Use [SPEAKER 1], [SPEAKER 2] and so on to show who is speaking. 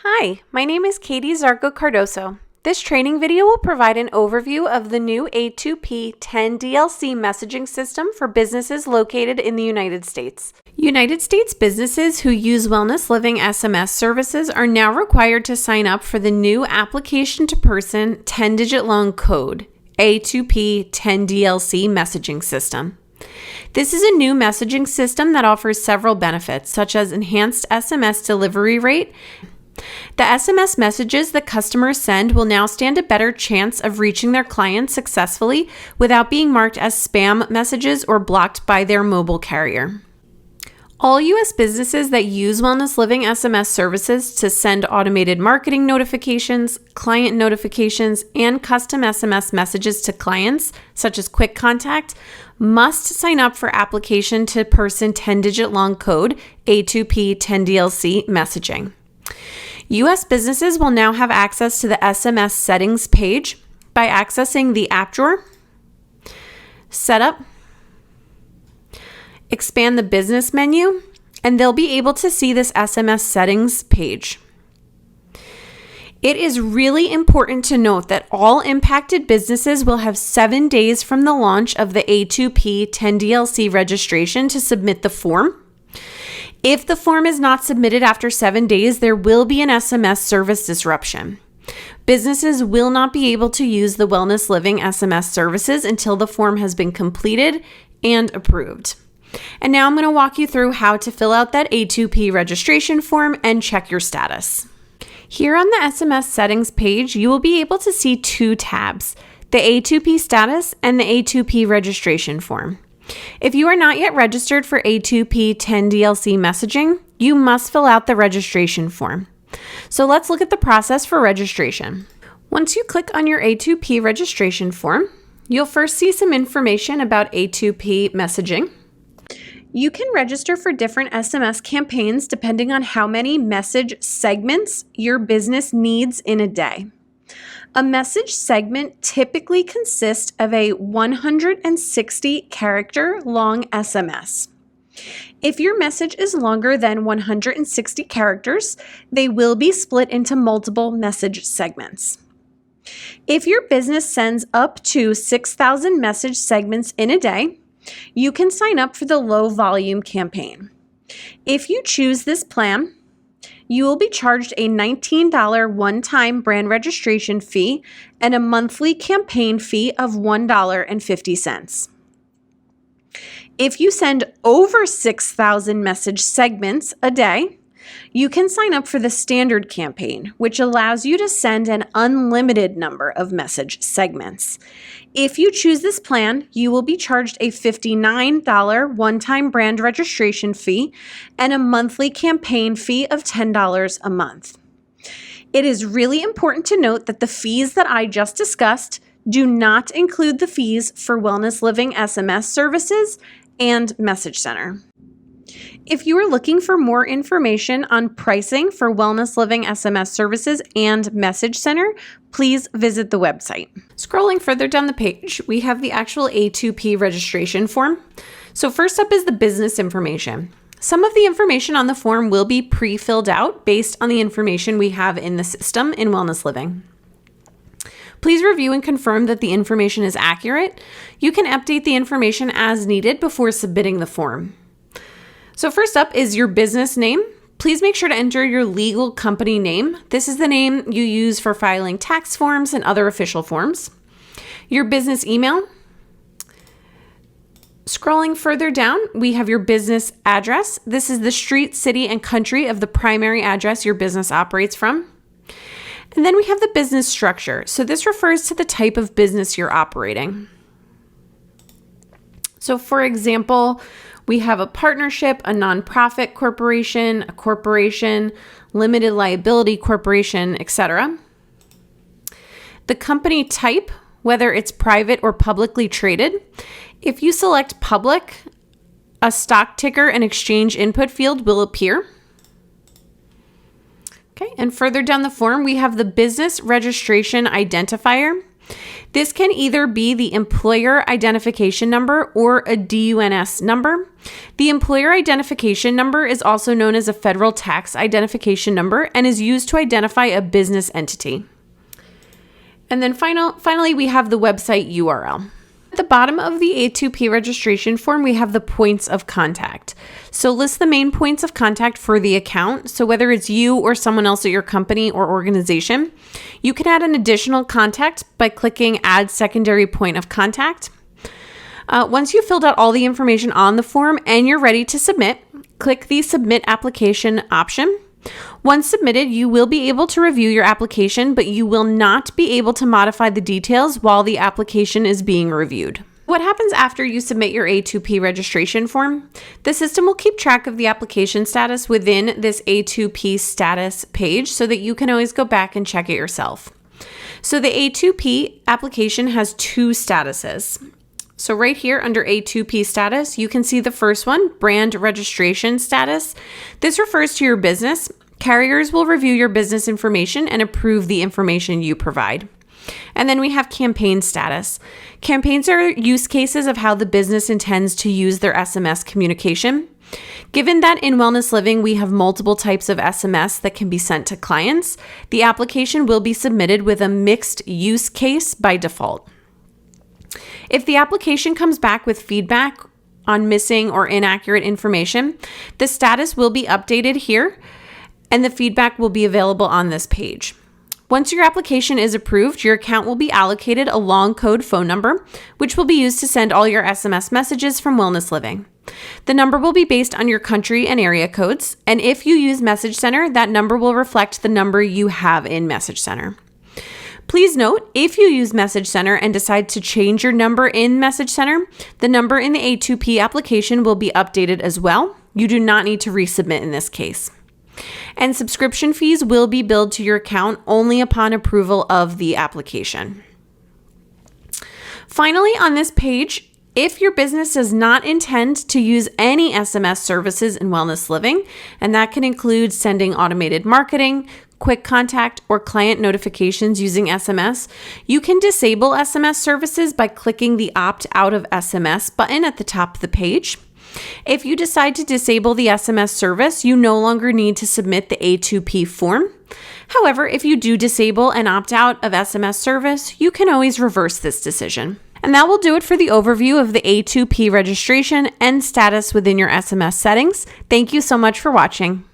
[SPEAKER 1] Hi, my name is Katie Zarco Cardoso. This training video will provide an overview of the new A2P 10DLC messaging system for businesses located in the United States. United States businesses who use WellnessLiving SMS services are now required to sign up for the new application to person 10-digit long code, A2P 10DLC messaging system. This is a new messaging system that offers several benefits, such as enhanced SMS delivery rate. The SMS messages that customers send will now stand a better chance of reaching their clients successfully without being marked as spam messages or blocked by their mobile carrier. All U.S. businesses that use WellnessLiving SMS services to send automated marketing notifications, client notifications, and custom SMS messages to clients, such as Quick Contact, must sign up for application to person 10-digit long code A2P 10DLC messaging. U.S. businesses will now have access to the SMS Settings page by accessing the app drawer, Setup, expand the business menu, and they'll be able to see this SMS Settings page. It is really important to note that all impacted businesses will have 7 days from the launch of the A2P 10DLC registration to submit the form. If the form is not submitted after 7 days, there will be an SMS service disruption. Businesses will not be able to use the WellnessLiving SMS services until the form has been completed and approved. And now I'm going to walk you through how to fill out that A2P registration form and check your status. Here on the SMS settings page, you will be able to see two tabs, the A2P status and the A2P registration form. If you are not yet registered for A2P 10DLC messaging, you must fill out the registration form. So let's look at the process for registration. Once you click on your A2P registration form, you'll first see some information about A2P messaging. You can register for different SMS campaigns depending on how many message segments your business needs in a day. A message segment typically consists of a 160-character long SMS. If your message is longer than 160 characters, they will be split into multiple message segments. If your business sends up to 6,000 message segments in a day, you can sign up for the low volume campaign. If you choose this plan, you will be charged a $19 one-time brand registration fee and a monthly campaign fee of $1.50. If you send over 6,000 message segments a day, you can sign up for the standard campaign, which allows you to send an unlimited number of message segments. If you choose this plan, you will be charged a $59 one-time brand registration fee and a monthly campaign fee of $10 a month. It is really important to note that the fees that I just discussed do not include the fees for WellnessLiving SMS services and Message Center. If you are looking for more information on pricing for WellnessLiving SMS services and Message Center, please visit the website. Scrolling further down the page, we have the actual A2P registration form. So first up is the business information. Some of the information on the form will be pre-filled out based on the information we have in the system in WellnessLiving. Please review and confirm that the information is accurate. You can update the information as needed before submitting the form. So first up is your business name. Please make sure to enter your legal company name. This is the name you use for filing tax forms and other official forms. Your business email. Scrolling further down, we have your business address. This is the street, city, and country of the primary address your business operates from. And then we have the business structure. So this refers to the type of business you're operating. So for example, we have a partnership, a nonprofit corporation, a corporation, limited liability corporation, etc. The company type, whether it's private or publicly traded. If you select public, a stock ticker and exchange input field will appear. Okay, and further down the form, we have the business registration identifier. This can either be the employer identification number or a DUNS number. The employer identification number is also known as a federal tax identification number and is used to identify a business entity. And then finally, we have the website URL. At the bottom of the A2P registration form, we have the points of contact. So list the main points of contact for the account. So whether it's you or someone else at your company or organization, you can add an additional contact by clicking Add Secondary Point of Contact. Once you've filled out all the information on the form and you're ready to submit, click the Submit Application option. Once submitted, you will be able to review your application, but you will not be able to modify the details while the application is being reviewed. What happens after you submit your A2P registration form? The system will keep track of the application status within this A2P status page so that you can always go back and check it yourself. So the A2P application has two statuses. So right here under A2P status, you can see the first one, brand registration status. This refers to your business. Carriers will review your business information and approve the information you provide. And then we have campaign status. Campaigns are use cases of how the business intends to use their SMS communication. Given that in Wellness Living, we have multiple types of SMS that can be sent to clients, the application will be submitted with a mixed use case by default. If the application comes back with feedback on missing or inaccurate information, the status will be updated here and the feedback will be available on this page. Once your application is approved, your account will be allocated a long code phone number, which will be used to send all your SMS messages from Wellness Living. The number will be based on your country and area codes, and if you use Message Center, that number will reflect the number you have in Message Center. Please note, if you use Message Center and decide to change your number in Message Center, the number in the A2P application will be updated as well. You do not need to resubmit in this case. And subscription fees will be billed to your account only upon approval of the application. Finally, on this page, if your business does not intend to use any SMS services in Wellness Living, and that can include sending automated marketing, quick contact, or client notifications using SMS, you can disable SMS services by clicking the Opt Out of SMS button at the top of the page. If you decide to disable the SMS service, you no longer need to submit the A2P form. However, if you do disable and opt out of SMS service, you can always reverse this decision. And that will do it for the overview of the A2P registration and status within your SMS settings. Thank you so much for watching.